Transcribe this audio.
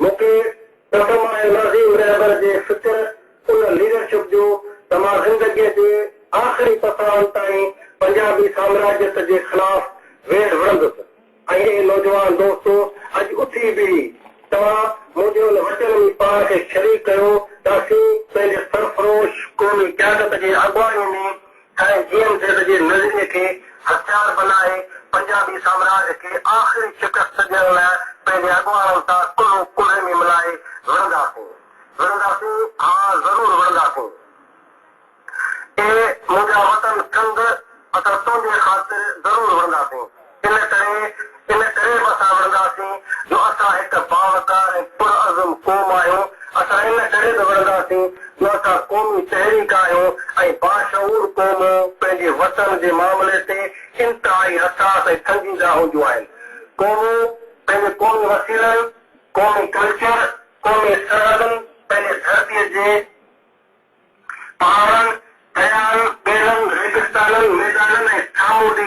मूंखे प्रथम नज़ीम रहबर जे फिक्र उन लीडरशिप जो त मां ज़िंदगीअ जे आख़िरी पसारनि ताईं पंजाबी साम्राज्यत जे ख़िलाफ़ वेड़ विढ़ंदुसि। ऐं हे नौजवान दोस्तो, अॼु उथी बि तव्हां मुंहिंजे उन वचन में पाण खे शरीक कयो त असीं पंहिंजे सरफरोश क़ौमी क़यादत जे अॻुवाणी में ऐं जीएमज़ेड जे नज़रिए खे हथियार बनाए पंजाबी साम्राज्य खे आख़िरी शिकस्त ॾियण लाइ पंहिंजे अॻुवाणनि सां कुल्हो कुल्हे में मिलाए विढ़ंदासीं। हा ज़रूरु विढ़ंदासीं। मुंहिंजा वतन कंद असां तुंहिंजे ख़ातिर ज़रूरु विढ़ंदासीं। इन करे बि असां विढ़ंदासीं जो असां हिकु बावकार ऐं पुरअज़म क़ौम आहियूं। असां इन करे बि विढ़ंदासीं जो असां क़ौमी तहरीक आहियूं ऐं बाशऊर क़ौम पंहिंजे वतन जे मामले ते इंतिहाई हसास ऐं संजीदा हूंदियूं आहिनि। क़ौमूं पंहिंजे क़ौमी वसीलनि, क़ौमी कल्चर, क़ौमी सरहदनि, पंहिंजे धरतीअ जे पहाड़नि, दरियाहनि, ॿेड़नि, रेगिस्ताननि, मैदाननि ऐं सामूंडी